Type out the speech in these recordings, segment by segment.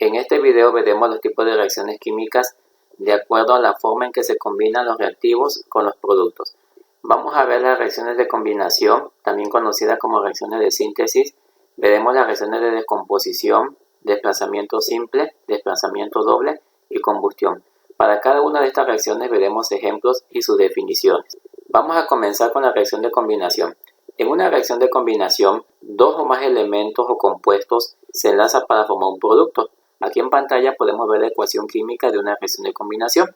En este video veremos los tipos de reacciones químicas de acuerdo a la forma en que se combinan los reactivos con los productos. Vamos a ver las reacciones de combinación, también conocidas como reacciones de síntesis. Veremos las reacciones de descomposición, desplazamiento simple, desplazamiento doble y combustión. Para cada una de estas reacciones veremos ejemplos y sus definiciones. Vamos a comenzar con la reacción de combinación. En una reacción de combinación, dos o más elementos o compuestos se enlazan para formar un producto. Aquí en pantalla podemos ver la ecuación química de una reacción de combinación.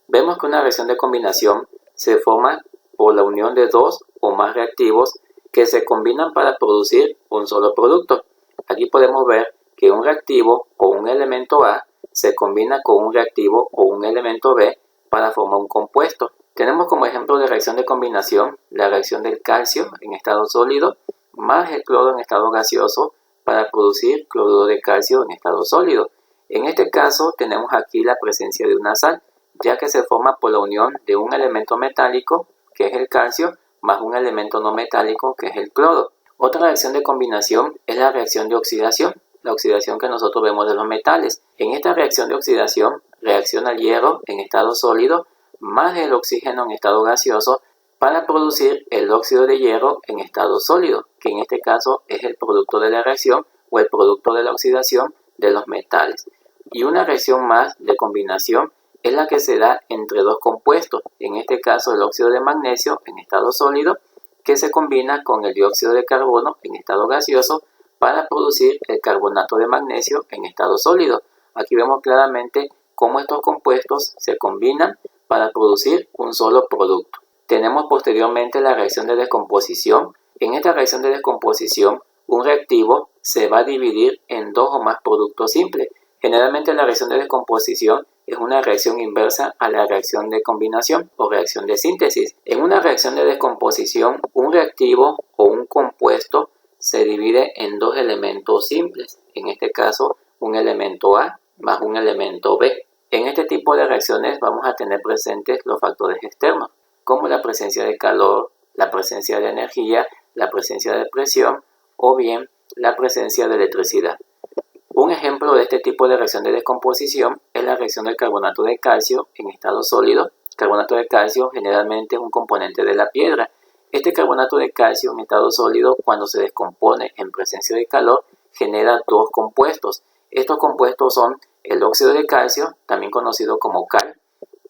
Vemos que una reacción de combinación se forma por la unión de dos o más reactivos que se combinan para producir un solo producto. Aquí podemos ver que un reactivo o un elemento A se combina con un reactivo o un elemento B para formar un compuesto. Tenemos como ejemplo de reacción de combinación la reacción del calcio en estado sólido más el cloro en estado gaseoso para producir cloruro de calcio en estado sólido. En este caso tenemos aquí la presencia de una sal, ya que se forma por la unión de un elemento metálico, que es el calcio, más un elemento no metálico, que es el cloro. Otra reacción de combinación es la reacción de oxidación, la oxidación que nosotros vemos de los metales. En esta reacción de oxidación reacciona el hierro en estado sólido más el oxígeno en estado gaseoso para producir el óxido de hierro en estado sólido, que en este caso es el producto de la reacción o el producto de la oxidación de los metales. Y una reacción más de combinación es la que se da entre dos compuestos, en este caso el óxido de magnesio en estado sólido, que se combina con el dióxido de carbono en estado gaseoso para producir el carbonato de magnesio en estado sólido. Aquí vemos claramente cómo estos compuestos se combinan para producir un solo producto. Tenemos posteriormente la reacción de descomposición. En esta reacción de descomposición, un reactivo se va a dividir en dos o más productos simples. Generalmente la reacción de descomposición es una reacción inversa a la reacción de combinación o reacción de síntesis. En una reacción de descomposición, un reactivo o un compuesto se divide en dos elementos simples. En este caso, un elemento A más un elemento B. En este tipo de reacciones vamos a tener presentes los factores externos, como la presencia de calor, la presencia de energía, la presencia de presión o bien la presencia de electricidad. Un ejemplo de este tipo de reacción de descomposición es la reacción del carbonato de calcio en estado sólido. El carbonato de calcio generalmente es un componente de la piedra. Este carbonato de calcio en estado sólido, cuando se descompone en presencia de calor, genera dos compuestos. Estos compuestos son el óxido de calcio, también conocido como cal,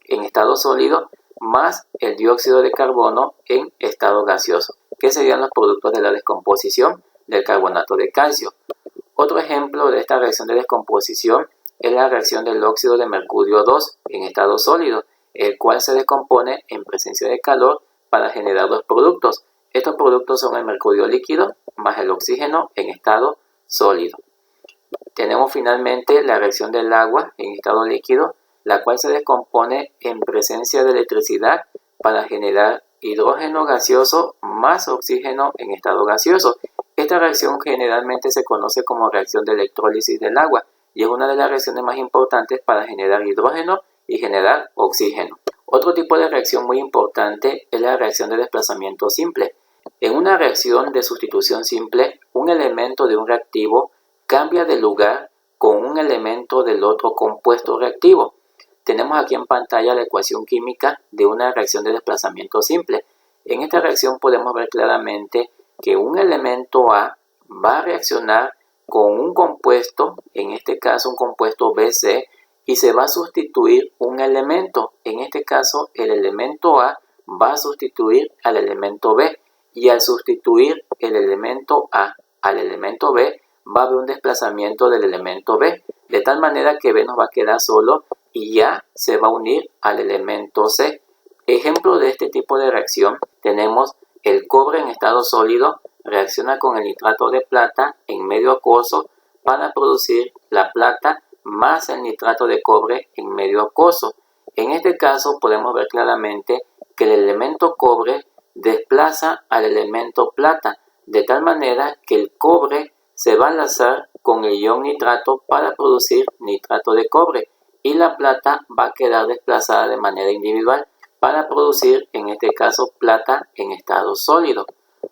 en estado sólido, más el dióxido de carbono en estado gaseoso, que serían los productos de la descomposición del carbonato de calcio. Otro ejemplo de esta reacción de descomposición es la reacción del óxido de mercurio 2 en estado sólido, el cual se descompone en presencia de calor para generar dos productos. Estos productos son el mercurio líquido más el oxígeno en estado sólido. Tenemos finalmente la reacción del agua en estado líquido, la cual se descompone en presencia de electricidad para generar hidrógeno gaseoso más oxígeno en estado gaseoso. Esta reacción generalmente se conoce como reacción de electrólisis del agua y es una de las reacciones más importantes para generar hidrógeno y generar oxígeno. Otro tipo de reacción muy importante es la reacción de desplazamiento simple. En una reacción de sustitución simple, un elemento de un reactivo cambia de lugar con un elemento del otro compuesto reactivo. Tenemos aquí en pantalla la ecuación química de una reacción de desplazamiento simple. En esta reacción podemos ver claramente que un elemento A va a reaccionar con un compuesto, en este caso un compuesto BC, y se va a sustituir un elemento. En este caso el elemento A va a sustituir al elemento B, y al sustituir el elemento A al elemento B, va a haber un desplazamiento del elemento B, de tal manera que B nos va a quedar solo y A se va a unir al elemento C. Ejemplo de este tipo de reacción tenemos el cobre en estado sólido reacciona con el nitrato de plata en medio acuoso para producir la plata más el nitrato de cobre en medio acuoso. En este caso podemos ver claramente que el elemento cobre desplaza al elemento plata, de tal manera que el cobre se va a enlazar con el ion nitrato para producir nitrato de cobre y la plata va a quedar desplazada de manera individual para producir, en este caso, plata en estado sólido.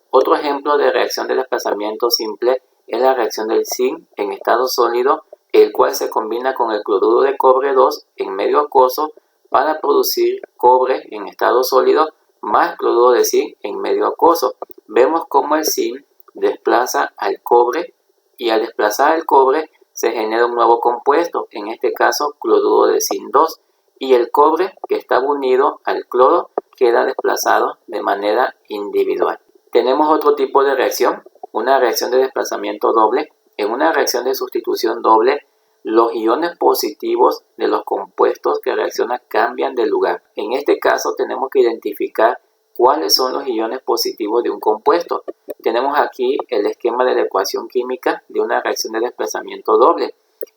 Otro ejemplo de reacción de desplazamiento simple es la reacción del zinc en estado sólido el cual se combina con el cloruro de cobre 2 en medio acuoso para producir cobre en estado sólido más cloruro de zinc en medio acuoso. Vemos cómo el zinc desplaza al cobre y al desplazar el cobre se genera un nuevo compuesto, en este caso cloruro de zinc 2, y el cobre que estaba unido al cloro queda desplazado de manera individual. Tenemos otro tipo de reacción, una reacción de desplazamiento doble. En una reacción de sustitución doble, los iones positivos de los compuestos que reaccionan cambian de lugar. En este caso tenemos que identificar cuáles son los iones positivos de un compuesto. Tenemos aquí el esquema de la ecuación química de una reacción de desplazamiento doble.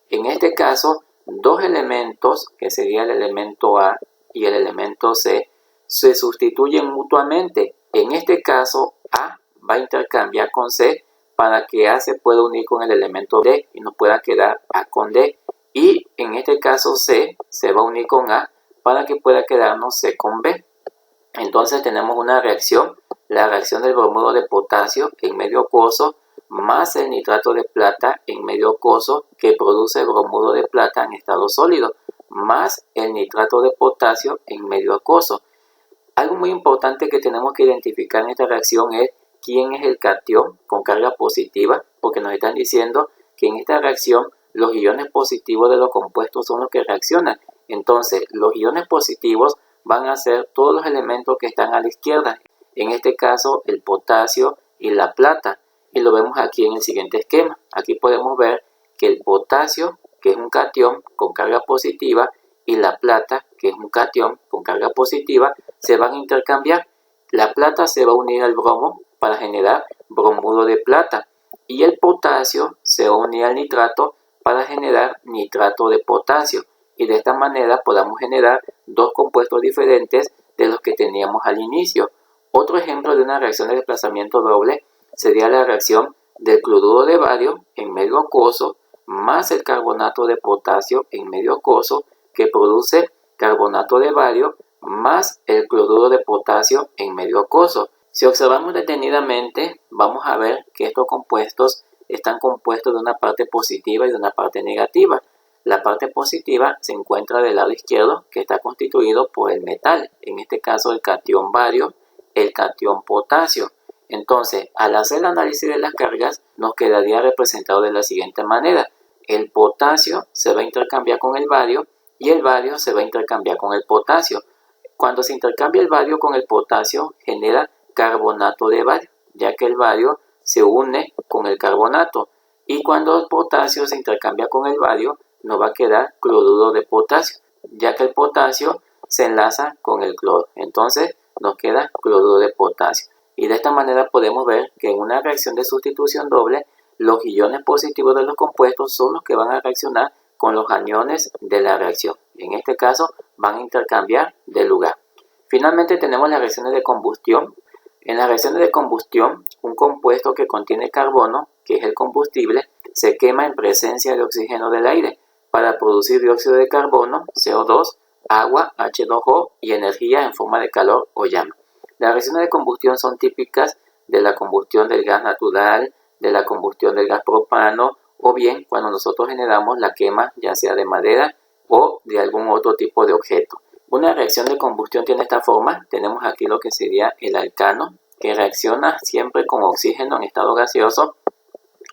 En este caso, dos elementos, que sería el elemento A y el elemento C, se sustituyen mutuamente. En este caso, A va a intercambiar con C para que A se pueda unir con el elemento D y nos pueda quedar A con D. Y en este caso C se va a unir con A para que pueda quedarnos C con B. Entonces tenemos una reacción, la reacción del bromuro de potasio en medio acuoso más el nitrato de plata en medio acuoso que produce bromuro de plata en estado sólido, más el nitrato de potasio en medio acuoso. Algo muy importante que tenemos que identificar en esta reacción es quién es el catión con carga positiva, porque nos están diciendo que en esta reacción los iones positivos de los compuestos son los que reaccionan. Entonces, los iones positivos van a ser todos los elementos que están a la izquierda, en este caso el potasio y la plata, y lo vemos aquí en el siguiente esquema. Aquí podemos ver que el potasio, que es un catión con carga positiva, y la plata, que es un catión con carga positiva, se van a intercambiar. La plata se va a unir al bromo para generar bromuro de plata y el potasio se va a unir al nitrato para generar nitrato de potasio, y de esta manera podamos generar dos compuestos diferentes de los que teníamos al inicio. Otro ejemplo de una reacción de desplazamiento doble sería la reacción del cloruro de bario en medio acuoso más el carbonato de potasio en medio acuoso que produce carbonato de bario más el cloruro de potasio en medio acuoso. Si observamos detenidamente, vamos a ver que estos compuestos están compuestos de una parte positiva y de una parte negativa. La parte positiva se encuentra del lado izquierdo, que está constituido por el metal, en este caso el catión bario, el catión potasio. Entonces, al hacer el análisis de las cargas, nos quedaría representado de la siguiente manera. El potasio se va a intercambiar con el bario y el bario se va a intercambiar con el potasio. Cuando se intercambia el bario con el potasio, genera carbonato de bario, ya que el bario se une con el carbonato. Y cuando el potasio se intercambia con el bario, nos va a quedar cloruro de potasio, ya que el potasio se enlaza con el cloro. Entonces nos queda cloruro de potasio. Y de esta manera podemos ver que en una reacción de sustitución doble, los iones positivos de los compuestos son los que van a reaccionar con los aniones de la reacción. En este caso van a intercambiar de lugar. Finalmente tenemos las reacciones de combustión. En las reacciones de combustión, un compuesto que contiene carbono, que es el combustible, se quema en presencia de oxígeno del aire para producir dióxido de carbono, CO2, agua, H2O y energía en forma de calor o llama. Las reacciones de combustión son típicas de la combustión del gas natural, de la combustión del gas propano, o bien cuando nosotros generamos la quema ya sea de madera o de algún otro tipo de objeto. Una reacción de combustión tiene esta forma. Tenemos aquí lo que sería el alcano, que reacciona siempre con oxígeno en estado gaseoso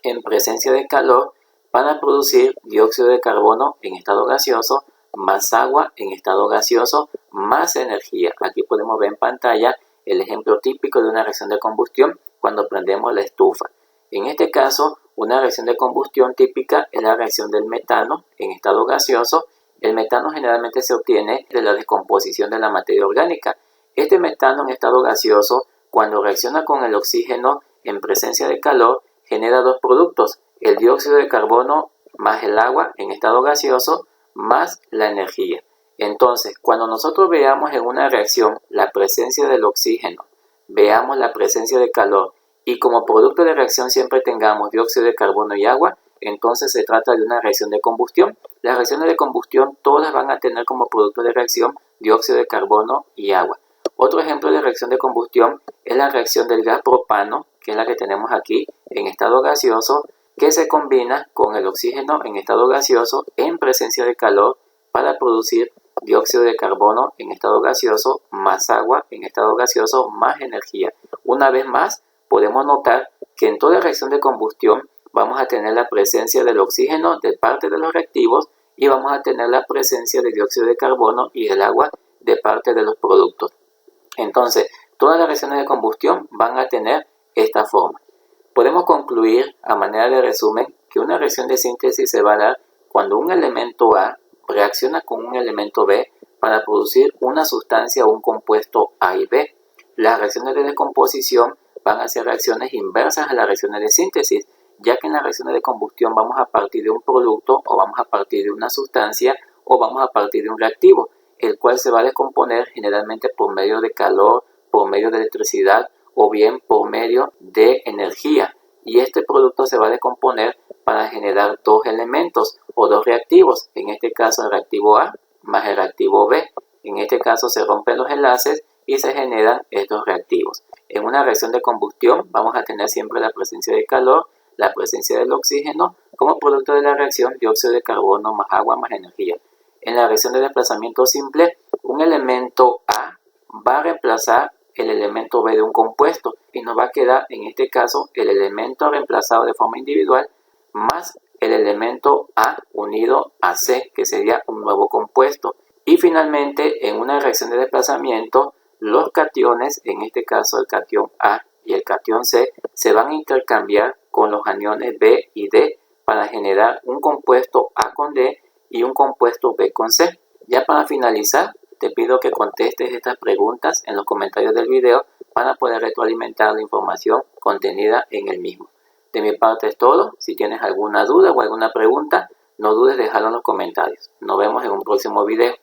en presencia de calor para producir dióxido de carbono en estado gaseoso, más agua en estado gaseoso, más energía. Aquí podemos ver en pantalla el ejemplo típico de una reacción de combustión cuando prendemos la estufa. En este caso, una reacción de combustión típica es la reacción del metano en estado gaseoso. El metano generalmente se obtiene de la descomposición de la materia orgánica. Este metano en estado gaseoso, cuando reacciona con el oxígeno en presencia de calor, genera dos productos, el dióxido de carbono más el agua en estado gaseoso más la energía. Entonces, cuando nosotros veamos en una reacción la presencia del oxígeno, veamos la presencia de calor y como producto de reacción siempre tengamos dióxido de carbono y agua, entonces se trata de una reacción de combustión. Las reacciones de combustión todas van a tener como producto de reacción dióxido de carbono y agua. Otro ejemplo de reacción de combustión es la reacción del gas propano, que es la que tenemos aquí en estado gaseoso, que se combina con el oxígeno en estado gaseoso en presencia de calor para producir dióxido de carbono en estado gaseoso más agua en estado gaseoso más energía. Una vez más, podemos notar que en toda reacción de combustión vamos a tener la presencia del oxígeno de parte de los reactivos y vamos a tener la presencia de dióxido de carbono y del agua de parte de los productos. Entonces, todas las reacciones de combustión van a tener esta forma. Podemos concluir a manera de resumen que una reacción de síntesis se va a dar cuando un elemento A reacciona con un elemento B para producir una sustancia o un compuesto A y B. Las reacciones de descomposición van a ser reacciones inversas a las reacciones de síntesis, ya que en las reacciones de combustión vamos a partir de un producto o vamos a partir de una sustancia o vamos a partir de un reactivo, el cual se va a descomponer generalmente por medio de calor, por medio de electricidad o bien por medio de energía. Y este producto se va a descomponer para generar dos elementos o dos reactivos, en este caso el reactivo A más el reactivo B. En este caso se rompen los enlaces y se generan estos reactivos. En una reacción de combustión vamos a tener siempre la presencia de calor, la presencia del oxígeno como producto de la reacción dióxido de carbono más agua más energía. En la reacción de desplazamiento simple, un elemento A va a reemplazar el elemento B de un compuesto y nos va a quedar en este caso el elemento reemplazado de forma individual más el elemento A unido a C, que sería un nuevo compuesto. Y finalmente, en una reacción de desplazamiento, los cationes, en este caso el catión A y el catión C, se van a intercambiar con los aniones B y D para generar un compuesto A con D y un compuesto B con C. Ya para finalizar, te pido que contestes estas preguntas en los comentarios del video para poder retroalimentar la información contenida en el mismo. De mi parte es todo. Si tienes alguna duda o alguna pregunta, no dudes en dejarlo en los comentarios. Nos vemos en un próximo video.